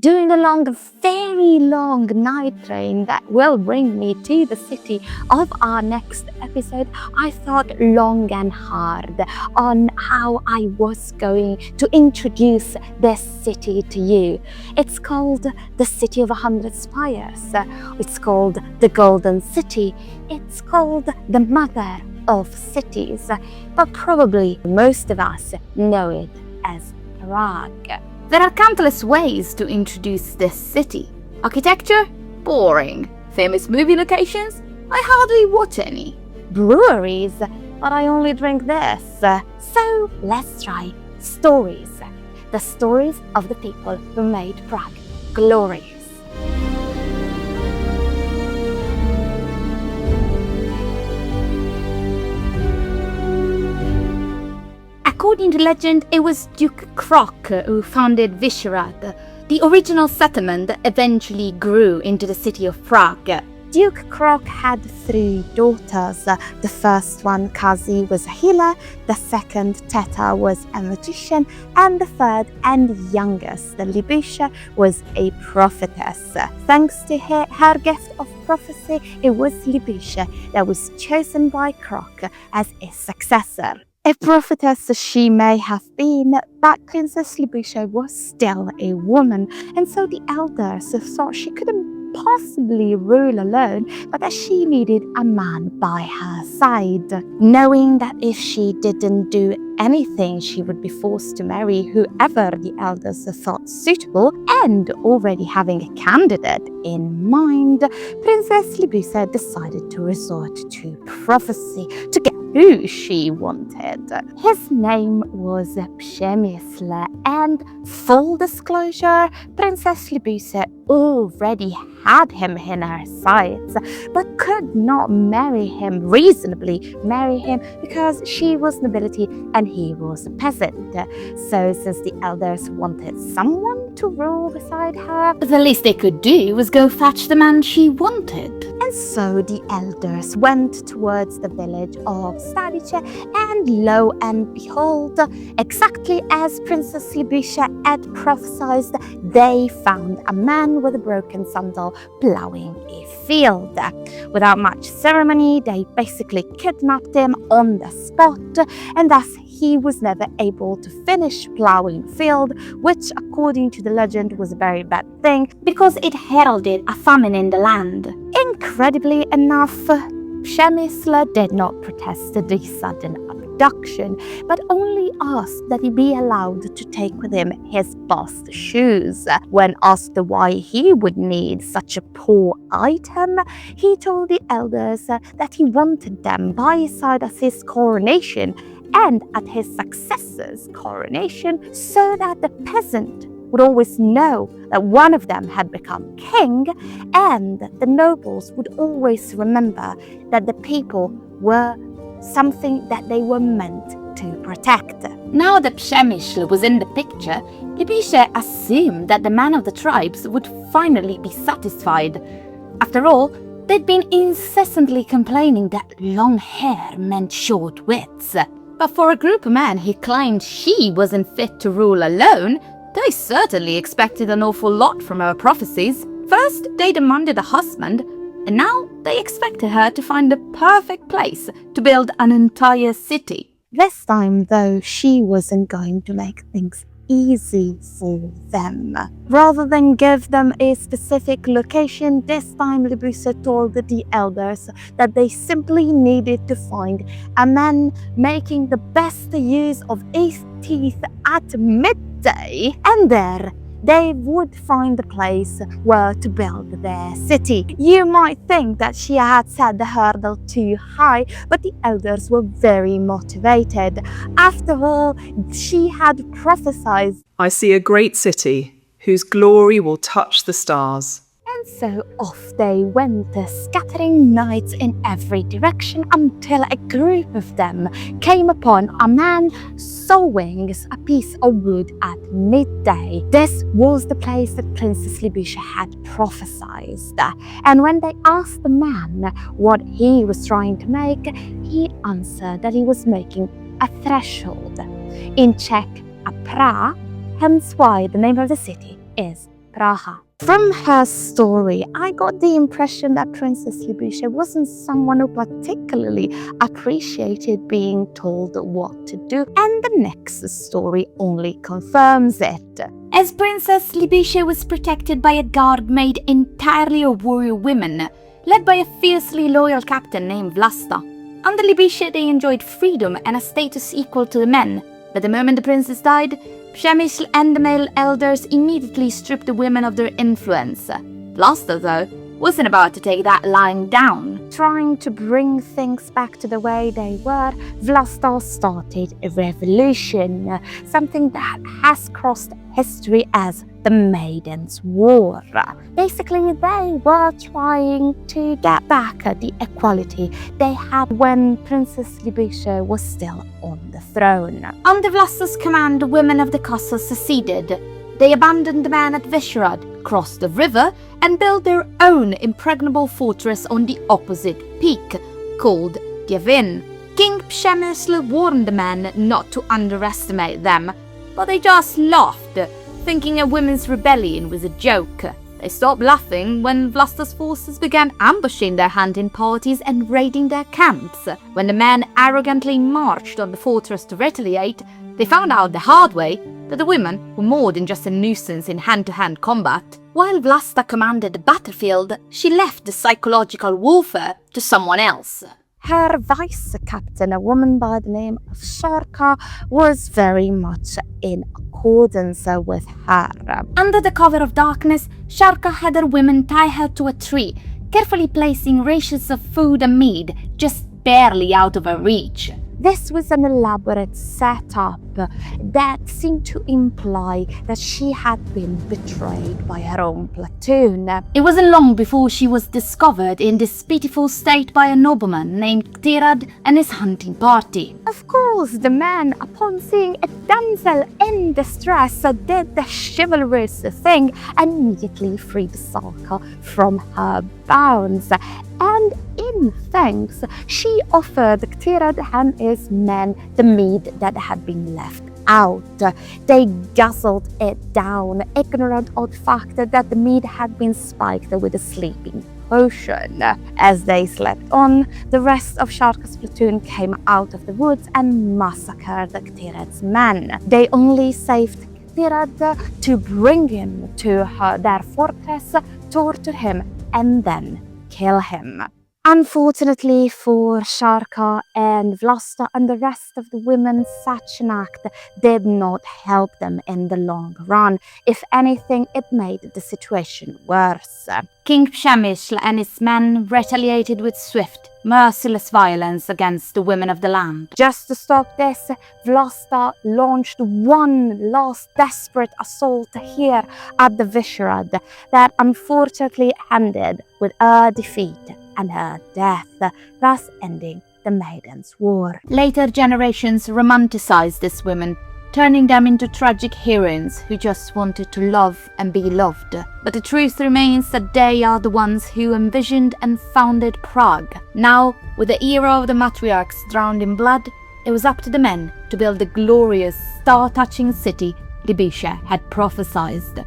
Doing along the very long night train that will bring me to the city of our next episode, I thought long and hard on how I was going to introduce this city to you. It's called the City of 100 Spires. It's called the Golden City. It's called the Mother of Cities, but probably most of us know it as Prague. There are countless ways to introduce this city. Architecture? Boring. Famous movie locations? I hardly watch any. Breweries? But I only drink this. So let's try stories. The stories of the people who made Prague glorious. According to legend, it was Duke Krok who founded Vyšehrad. The original settlement eventually grew into the city of Prague. Duke Krok had 3 daughters. The first one, Kazi, was a healer, the second, Teta, was a magician, and the third and youngest, the Libuše, was a prophetess. Thanks to her gift of prophecy, it was Libuše that was chosen by Krok as his successor. A prophetess she may have been, but Princess Libuše was still a woman, and so the elders thought she couldn't possibly rule alone, but that she needed a man by her side. Knowing that if she didn't do anything, she would be forced to marry whoever the elders thought suitable, and already having a candidate in mind, Princess Libuše decided to resort to prophecy to get who she wanted. His name was Przemysl, and full disclosure, Princess Libuše already had him in her sights, but could not reasonably marry him, because she was nobility and he was a peasant. So since the elders wanted someone to rule beside her, the least they could do was go fetch the man she wanted. And so the elders went towards the village of Starice, and lo and behold, exactly as Princess Libuše had prophesied, they found a man with a broken sandal plowing a field. Without much ceremony, they basically kidnapped him on the spot, and thus he was never able to finish plowing field, which according to the legend was a very bad thing because it heralded a famine in the land. Incredibly enough, Przemysl did not protest the sudden abduction, but only asked that he be allowed to take with him his bast shoes. When asked why he would need such a poor item, he told the elders that he wanted them by his side at his coronation and at his successor's coronation, so that the peasant would always know that one of them had become king, and the nobles would always remember that the people were something that they were meant to protect. Now that Przemysl was in the picture, Libuše assumed that the man of the tribes would finally be satisfied. After all, they'd been incessantly complaining that long hair meant short wits. But for a group of men who claimed she wasn't fit to rule alone, they certainly expected an awful lot from her prophecies. First, they demanded a husband, and now they expected her to find the perfect place to build an entire city. This time, though, she wasn't going to make things easy for them. Rather than give them a specific location, this time Libuše told the elders that they simply needed to find a man making the best use of his teeth at midday, and there they would find the place where to build their city. You might think that she had set the hurdle too high, but the elders were very motivated. After all, she had prophesied, "I see a great city whose glory will touch the stars." And so off they went, scattering knights in every direction, until a group of them came upon a man sawing a piece of wood at midday. This was the place that Princess Libuše had prophesied. And when they asked the man what he was trying to make, he answered that he was making a threshold. In Czech, a pra, hence why the name of the city is Prague. From her story, I got the impression that Princess Libuše wasn't someone who particularly appreciated being told what to do, and the next story only confirms it. As Princess Libuše was protected by a guard made entirely of warrior women, led by a fiercely loyal captain named Vlasta. Under Libuše, they enjoyed freedom and a status equal to the men, but the moment the princess died, Przemysl and the male elders immediately stripped the women of their influence. Vlasta, though, wasn't about to take that lying down. Trying to bring things back to the way they were, Vlasta started a revolution, something that has crossed history as the Maidens War. Basically, they were trying to get back at the equality they had when Princess Libuše was still on the throne. Under Vlasta's command, the women of the castle seceded. They abandoned the men at Vyšehrad, crossed the river, and built their own impregnable fortress on the opposite peak, called Děvín. King Przemysl warned the men not to underestimate them, but they just laughed, thinking a women's rebellion was a joke. They stopped laughing when Vlasta's forces began ambushing their hunting parties and raiding their camps. When the men arrogantly marched on the fortress to retaliate, they found out the hard way that the women were more than just a nuisance in hand-to-hand combat. While Vlasta commanded the battlefield, she left the psychological warfare to someone else. Her vice-captain, a woman by the name of Šárka, was very much in accordance with her. Under the cover of darkness, Šárka had her women tie her to a tree, carefully placing rations of food and mead just barely out of her reach. This was an elaborate setup that seemed to imply that she had been betrayed by her own platoon. It wasn't long before she was discovered in this pitiful state by a nobleman named Tirad and his hunting party. Of course, the man, upon seeing a damsel in distress, did the chivalrous thing and immediately freed Šárka from her bounds. And in thanks, she offered Tirad and his men the mead that had been left out. They guzzled it down, ignorant of the fact that the mead had been spiked with a sleeping potion. As they slept on, the rest of Šárka's platoon came out of the woods and massacred Tirad's men. They only saved Tirad to bring him to their fortress, torture him, and then kill him. Unfortunately for Šárka and Vlasta and the rest of the women, such an act did not help them in the long run. If anything, it made the situation worse. King Przemysl and his men retaliated with swift, merciless violence against the women of the land. Just to stop this, Vlasta launched one last desperate assault here at the Vyšehrad that unfortunately ended with her defeat and her death, thus ending the Maidens War. Later generations romanticized these women, turning them into tragic heroines who just wanted to love and be loved. But the truth remains that they are the ones who envisioned and founded Prague. Now, with the era of the Matriarchs drowned in blood, it was up to the men to build the glorious, star-touching city Libuše had prophesied.